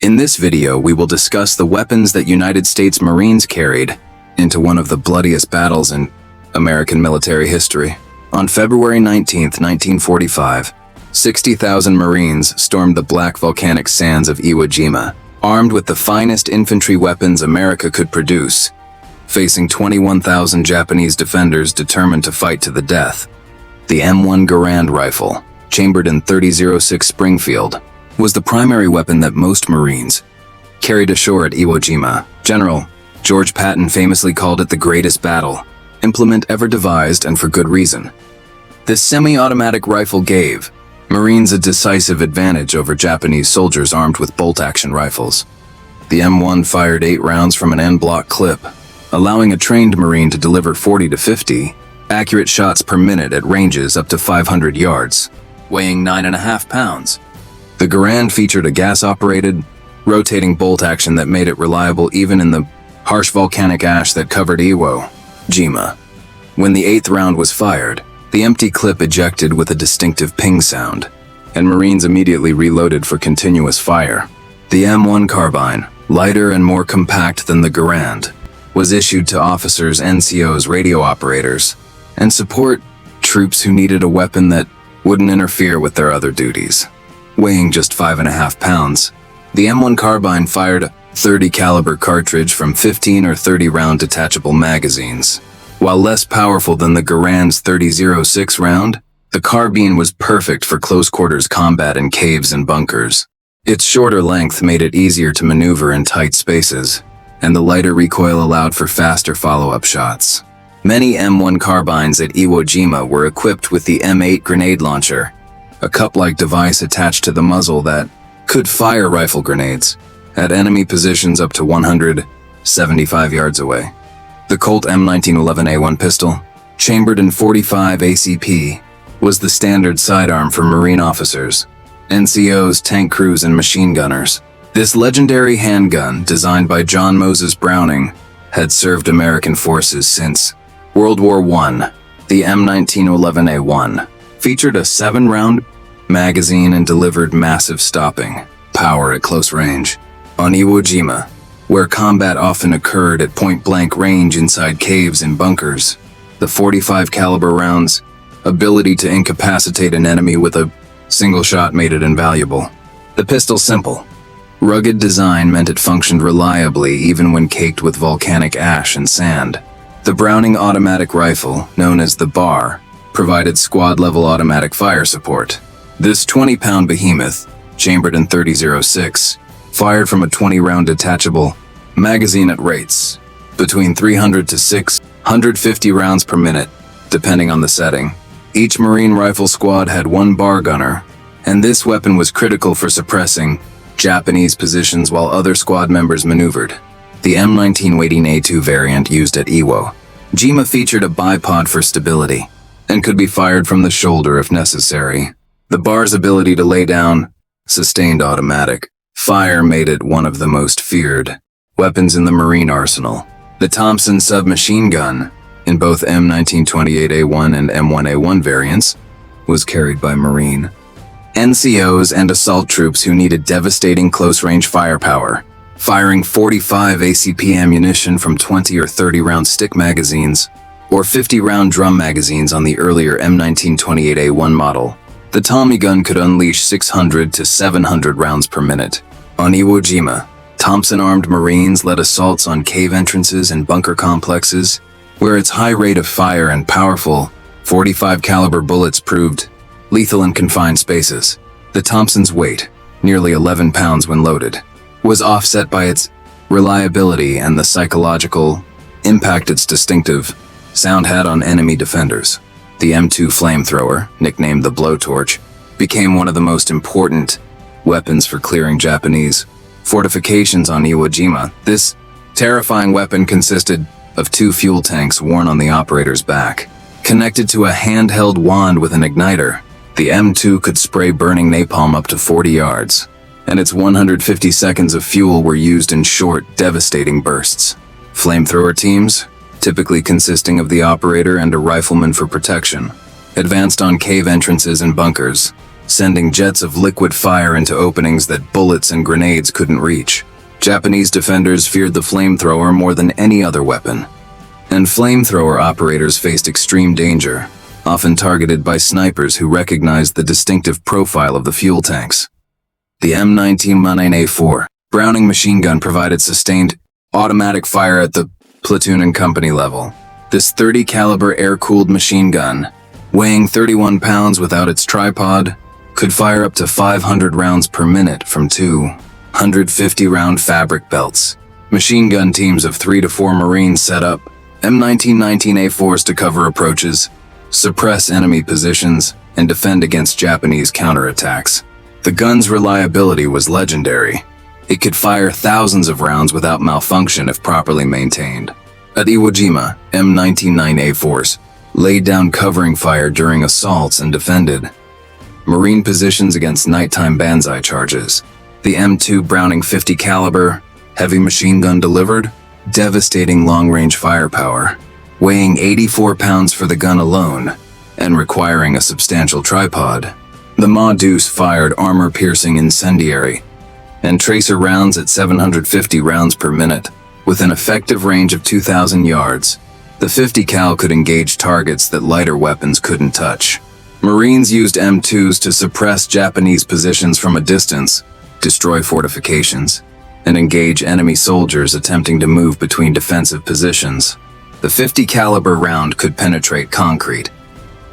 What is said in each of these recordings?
In this video, we will discuss the weapons that United States Marines carried into one of the bloodiest battles in American military history. On February 19, 1945, 60,000 Marines stormed the black volcanic sands of Iwo Jima, armed with the finest infantry weapons America could produce, facing 21,000 Japanese defenders determined to fight to the death. The M1 Garand rifle, chambered in .30-06 Springfield, was the primary weapon that most Marines carried ashore at Iwo Jima. General Patton famously called it the greatest battle implement ever devised, and for good reason. This semi-automatic rifle gave Marines a decisive advantage over Japanese soldiers armed with bolt-action rifles. The M1 fired 8 rounds from an en-bloc clip, allowing a trained Marine to deliver 40 to 50 accurate shots per minute at ranges up to 500 yards, weighing 9.5 pounds. The Garand featured a gas-operated, rotating bolt action that made it reliable even in the harsh volcanic ash that covered Iwo Jima. When the 8th round was fired, the empty clip ejected with a distinctive ping sound, and Marines immediately reloaded for continuous fire. The M1 Carbine, lighter and more compact than the Garand, was issued to officers, NCOs, radio operators, and support troops who needed a weapon that wouldn't interfere with their other duties. Weighing just 5.5 pounds, the M1 Carbine fired a .30 caliber cartridge from 15 or 30 round detachable magazines. While less powerful than the Garand's .30-06 round, the carbine was perfect for close quarters combat in caves and bunkers. Its shorter length made it easier to maneuver in tight spaces, and the lighter recoil allowed for faster follow-up shots. Many M1 carbines at Iwo Jima were equipped with the M8 grenade launcher, a cup-like device attached to the muzzle that could fire rifle grenades at enemy positions up to 175 yards away. The Colt M1919A1 pistol, chambered in .45 ACP, was the standard sidearm for Marine officers, NCOs, tank crews, and machine gunners. This legendary handgun, designed by John Moses Browning, had served American forces since World War I. The M1919A1 featured a 7-round magazine and delivered massive stopping power at close range. On Iwo Jima, where combat often occurred at point-blank range inside caves and bunkers, the .45 caliber round's ability to incapacitate an enemy with a single shot made it invaluable. The pistol's simple, rugged design meant it functioned reliably even when caked with volcanic ash and sand. The Browning automatic rifle, known as the BAR, provided squad-level automatic fire support. This 20-pound behemoth, chambered in .30-06, fired from a 20-round detachable magazine at rates between 300 to 650 rounds per minute, depending on the setting. Each Marine rifle squad had one bar gunner, and this weapon was critical for suppressing Japanese positions while other squad members maneuvered. The M1919A2 variant used at Iwo Jima featured a bipod for stability and could be fired from the shoulder if necessary. The bar's ability to lay down sustained automatic fire made it one of the most feared weapons in the Marine arsenal. The Thompson submachine gun, in both M1928A1 and M1A1 variants, was carried by Marine NCOs and assault troops who needed devastating close-range firepower, firing .45 ACP ammunition from 20 or 30-round stick magazines or 50-round drum magazines on the earlier M1928A1 model. The Tommy gun could unleash 600 to 700 rounds per minute. On Iwo Jima, Thompson-armed Marines led assaults on cave entrances and bunker complexes, where its high rate of fire and powerful .45 caliber bullets proved lethal in confined spaces. The Thompson's weight, nearly 11 pounds when loaded, was offset by its reliability and the psychological impact its distinctive sound had on enemy defenders. The M2 flamethrower, nicknamed the blowtorch, became one of the most important weapons for clearing Japanese fortifications on Iwo Jima. This terrifying weapon consisted of 2 fuel tanks worn on the operator's back. Connected to a handheld wand with an igniter, the M2 could spray burning napalm up to 40 yards, and its 150 seconds of fuel were used in short, devastating bursts. Flamethrower teams, typically consisting of the operator and a rifleman for protection, advanced on cave entrances and bunkers, sending jets of liquid fire into openings that bullets and grenades couldn't reach. Japanese defenders feared the flamethrower more than any other weapon, and flamethrower operators faced extreme danger, often targeted by snipers who recognized the distinctive profile of the fuel tanks. The M1919A4 Browning machine gun provided sustained, automatic fire at the platoon and company level. This 30 caliber air-cooled machine gun, weighing 31 pounds without its tripod, could fire up to 500 rounds per minute from 250-round fabric belts. Machine gun teams of 3 to 4 Marines set up M1919A4s to cover approaches, suppress enemy positions, and defend against Japanese counterattacks. The gun's reliability was legendary. It could fire thousands of rounds without malfunction if properly maintained. At Iwo Jima, M1919A4s laid down covering fire during assaults and defended Marine positions against nighttime banzai charges. The M2 Browning 50 caliber heavy machine gun delivered devastating long-range firepower, weighing 84 pounds for the gun alone and requiring a substantial tripod. The Ma-Deuce fired armor-piercing incendiary and tracer rounds at 750 rounds per minute, with an effective range of 2,000 yards. The 50 cal could engage targets that lighter weapons couldn't touch. Marines used M2s to suppress Japanese positions from a distance, destroy fortifications, and engage enemy soldiers attempting to move between defensive positions. The 50 caliber round could penetrate concrete,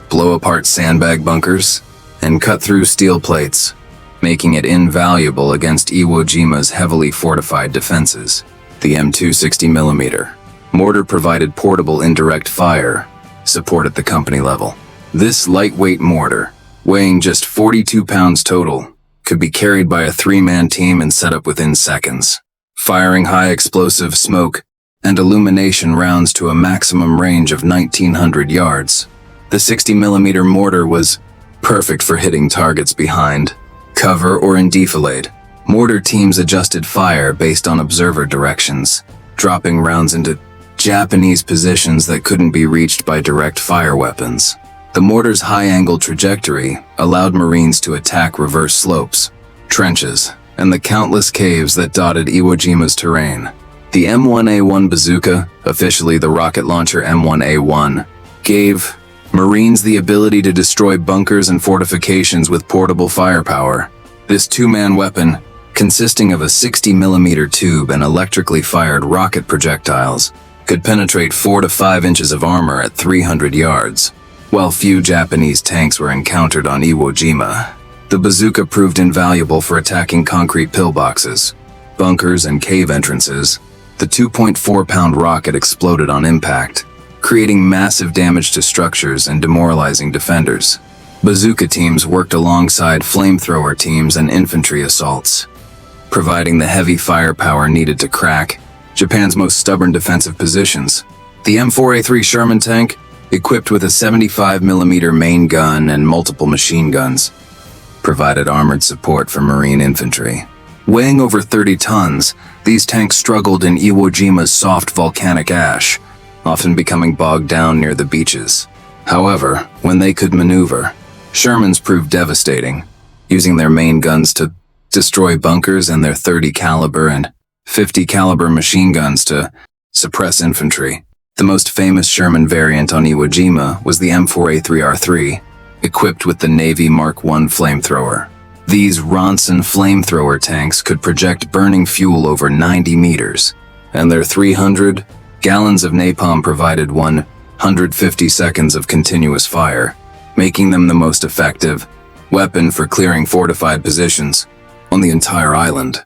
blow apart sandbag bunkers, and cut through steel plates, making it invaluable against Iwo Jima's heavily fortified defenses. The M2 60mm mortar provided portable indirect fire support at the company level. This lightweight mortar, weighing just 42 pounds total, could be carried by a 3-man team and set up within seconds, firing high explosive smoke and illumination rounds to a maximum range of 1,900 yards. The 60mm mortar was perfect for hitting targets behind, cover, or in defilade. Mortar teams adjusted fire based on observer directions, dropping rounds into Japanese positions that couldn't be reached by direct fire weapons. The mortar's high-angle trajectory allowed Marines to attack reverse slopes, trenches, and the countless caves that dotted Iwo Jima's terrain. The M1A1 Bazooka, officially the rocket launcher M1A1, gave Marines the ability to destroy bunkers and fortifications with portable firepower. This 2-man weapon, consisting of a 60mm tube and electrically fired rocket projectiles, could penetrate 4 to 5 inches of armor at 300 yards. While few Japanese tanks were encountered on Iwo Jima, the bazooka proved invaluable for attacking concrete pillboxes, bunkers, and cave entrances. The 2.4-pound rocket exploded on impact, creating massive damage to structures and demoralizing defenders. Bazooka teams worked alongside flamethrower teams and infantry assaults, providing the heavy firepower needed to crack Japan's most stubborn defensive positions. The M4A3 Sherman tank, equipped with a 75mm main gun and multiple machine guns, provided armored support for Marine infantry. Weighing over 30 tons, these tanks struggled in Iwo Jima's soft volcanic ash, often becoming bogged down near the beaches. However, when they could maneuver, Shermans proved devastating, using their main guns to destroy bunkers and their 30 caliber and 50 caliber machine guns to suppress infantry. The most famous Sherman variant on Iwo Jima was the M4A3 equipped with the Navy Mark I flamethrower. These Ronson flamethrower tanks could project burning fuel over 90 meters, and their 300 gallons of napalm provided 150 seconds of continuous fire, making them the most effective weapon for clearing fortified positions on the entire island.